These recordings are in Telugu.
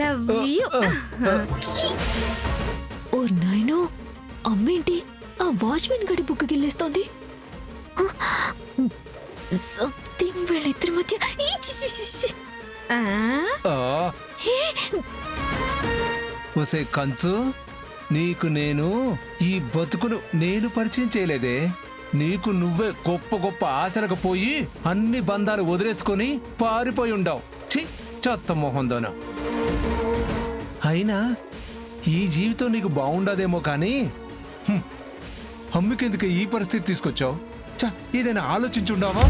Love you. ఓ నాయనో, అమ్మేంటి ఆ వాచ్మెన్ గడి బుక్ గిల్లేస్తోంది? సంథింగ్ వీళ్ళిద్దరి మధ్య. ఈ చి చి చి చి. ఒసే కంచు, నీకు నేను ఈ బతుకును నేను పరిచయం చేయలేదే. నీకు నువ్వే గొప్ప గొప్ప ఆశలకు పోయి అన్ని బంధాలు వదిలేసుకొని పారిపోయి ఉండావు. ఛీ, చెత్త మొహందోన. అయినా ఈ జీవితం నీకు బాగుండదేమో కానీ అమ్మికెందుకు ఈ పరిస్థితి తీసుకొచ్చావు? చ, ఏదైనా ఆలోచించుండావా?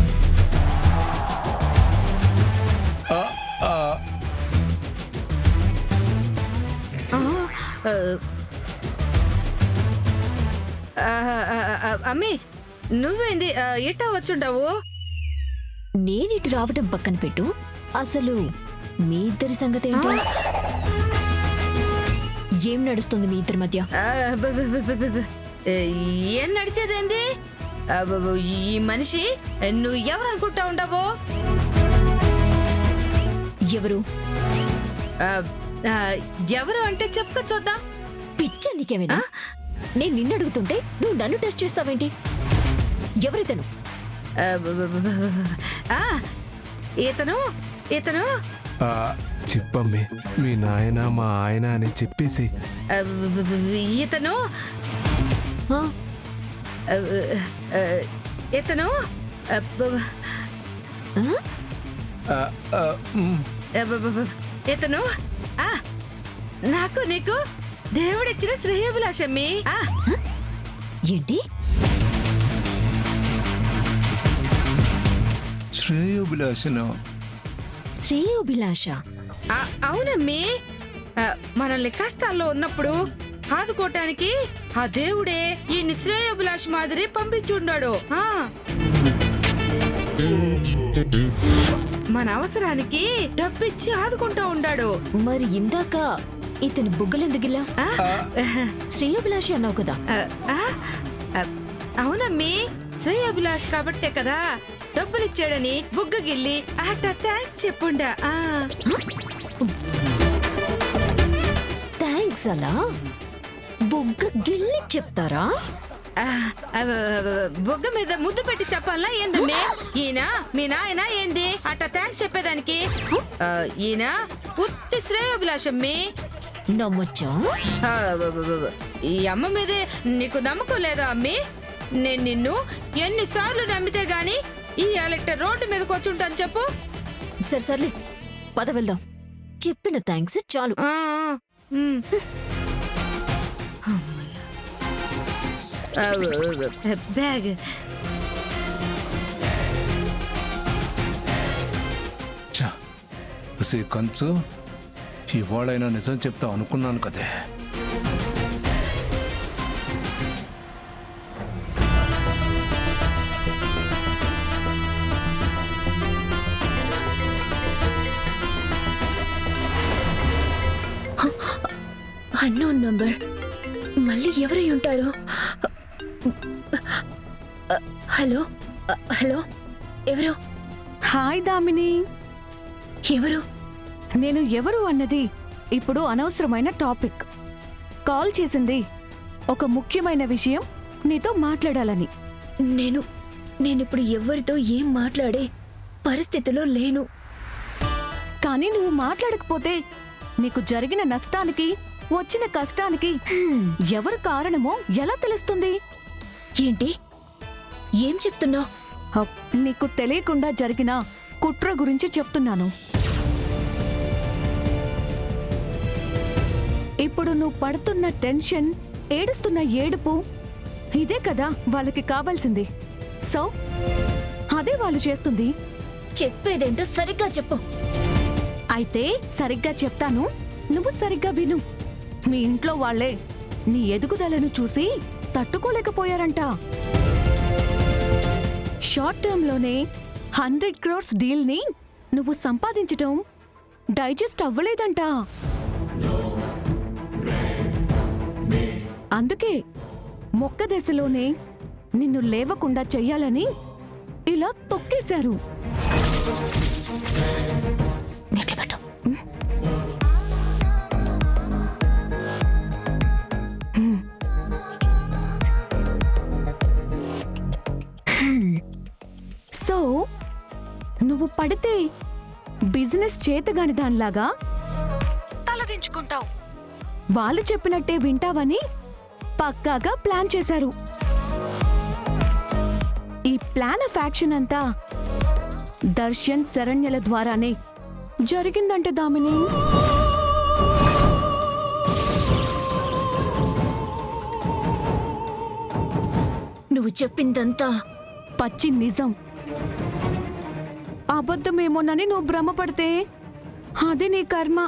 అమ్మి, నువ్వేంది ఇట్టా వచ్చుండావు? నేనిటు రావటం పక్కన పెట్టు, అసలు మీ ఇద్దరి సంగతి ఏంటో? ఏం నడుస్తుంది మీ ఇద్దరి మధ్య? ఏం నడిచేదేంది? ఈ మనిషి నువ్వు ఎవరు అనుకుంటా ఉండవు? ఎవరు? ఎవరు అంటే చెప్పుకో చూద్దాం. పిచ్చ నీకేమైనా? నేను నిన్ను అడుగుతుంటే నువ్వు నన్ను టెస్ట్ చేస్తావేంటి? ఎవరితను? ఇతను ఇతను చెప్పమ్మి, మీ నాయన మా ఆయన అని చెప్పేసి. ఇతను ఆ, ఇతను ఇతను నాకు నీకు దేవుడిచ్చిన శ్రేయోభిలాషమ్మి. ఏంటి? శ్రేయోభిలాషను? శ్రేయోభిలాష? అవునమ్మి, మనల్ని కష్టాల్లో ఉన్నప్పుడు ఆదుకోవటానికి ఆ దేవుడే ఈ శ్రేయోభిలాష్ మాదిరి పంపించుండాడు. మన అవసరానికి డబ్బిచ్చి ఆదుకుంటా ఉండాడు. మరి ఇందాక ఇతని బుగ్గలెందుగిలా? శ్రేయోభిలాషి అన్నావు కదా? అవునమ్మి, శ్రేయోభిలాష్ కాబట్టే కదా డబ్బులిచ్చాడని బుగ్గ గిల్లి అట్ట థ్యాంక్స్ చెప్పుండా. థ్యాంక్స్ అలా బుగ్గ గిల్లి చెప్తారా? బుగ్గ మీద ముద్దు పెట్టి చెప్పాలా ఏందమ్మి? ఈయన మీ నాయన ఏంది అట్ట థ్యాంక్స్ చెప్పేదానికి? ఈయన పుట్టి శ్రేయోభిలాషమ్మి. నమ్మొచ్చా? ఈ అమ్మ మీదే నీకు నమ్మకం లేదా అమ్మి? నేను నిన్ను ఎన్నిసార్లు నమ్మితే గాని ఈ ఎలక్టర్ రోడ్డు మీదకి వచ్చుంటాను చెప్పు. సర్లే, పద వెళ్దాం. చెప్పిన థ్యాంక్స్ చాలు. బ్యాగ్ కంచు, ఇవాళైనా నిజం చెప్తా అనుకున్నాను కదే. Unknown number. మళ్ళీ ఎవరై ఉంటారు? హలో హలో, ఎవరు? హాయ్ దామిని. ఎవరు? నేను ఎవరు అన్నది ఇప్పుడు అనవసరమైన టాపిక్. కాల్ చేసింది ఒక ముఖ్యమైన విషయం నీతో మాట్లాడాలని. నేనిప్పుడు ఎవరితో ఏం మాట్లాడే పరిస్థితిలో లేను. కానీ నువ్వు మాట్లాడకపోతే నీకు జరిగిన నష్టానికి వచ్చిన కష్టానికి ఎవరు కారణమో ఎలా తెలుస్తుంది? ఏంటి? ఏం చెప్తున్నావు? నీకు తెలియకుండా జరిగిన కుట్ర గురించి చెప్తున్నాను. ఇప్పుడు నువ్వు పడుతున్న టెన్షన్, ఏడుస్తున్న ఏడుపు, ఇదే కదా వాళ్ళకి కావాల్సింది. సో అదే వాళ్ళు చేస్తుంది. చెప్పేదేంటో సరిగ్గా చెప్పు. అయితే సరిగ్గా చెప్తాను, నువ్వు సరిగ్గా విను. మీ ఇంట్లో వాళ్లే నీ ఎదుగుదలను చూసి తట్టుకోలేకపోయారంట. షార్ట్ టర్మ్ లోనే 100 crores డీల్ ని నువ్వు సంపాదించటం డైజెస్ట్ అవ్వలేదంట. అందుకే మొక్క దశలోనే నిన్ను లేవకుండా చెయ్యాలని ఇలా తొక్కేశారు. పడితే బిజినెస్ చేతగాని దానిలాగా తలదించుకుంటావు. వాళ్ళు చెప్పినట్టే వింటావని పక్కాగా ప్లాన్ చేశారు. ఈ ప్లాన్ ఆఫ్ యాక్షన్ అంతా దర్శన్ శరణ్యల ద్వారానే జరిగిందంటే దామిని. నువ్వు చెప్పిందంతా పచ్చి నిజం. అబద్ధమేమోనని నువ్వు భ్రమపడితే అది నీ కర్మ.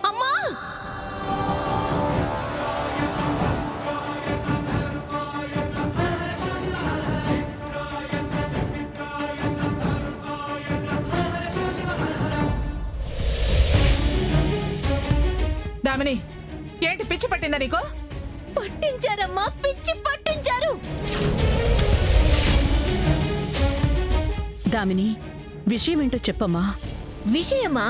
అమ్మా! దామిని, ఏంటి పిచ్చి పట్టిందా నీకు? పట్టించారమ్మా, పిచ్చి పట్టించారు. దామిని, విషయమేంటో చెప్పమ్మా. విషయమా?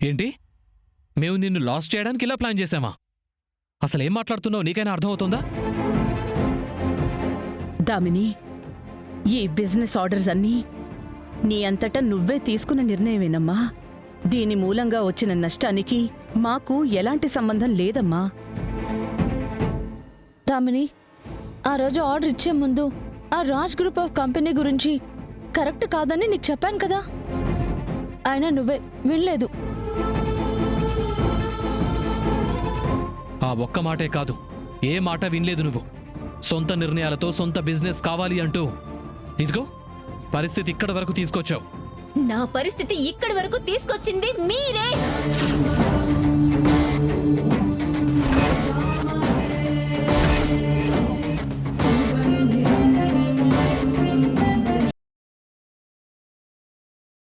ఏంటి, మేము నిన్ను లాస్ చేయడానికి ఇలా ప్లాన్ చేశామా? అసలేం మాట్లాడుతున్నావు నీకైనా అర్థమవుతుందా? దామిని, ఈ బిజినెస్ ఆర్డర్స్ అన్నీ నీ అంతటా నువ్వే తీసుకున్న నిర్ణయమేనమ్మా. దీని మూలంగా వచ్చిన నష్టానికి మాకు ఎలాంటి సంబంధం లేదమ్మా. దామిని, ఆ రోజు ఆర్డర్ ఇచ్చే ముందు ఆ రాజ్ గ్రూప్ ఆఫ్ కంపెనీ గురించి కరెక్ట్ కాదని నీకు చెప్పాను కదా, అయినా నువ్వే వినలేదు. ఆ ఒక్క మాటే కాదు, ఏ మాట వినలేదు నువ్వు. సొంత నిర్ణయాలతో సొంత బిజినెస్ కావాలి అంటూ ఇదిగో పరిస్థితి ఇక్కడ వరకు తీసుకొచ్చావు. నా పరిస్థితి ఇక్కడి వరకు తీసుకొచ్చింది మీరే.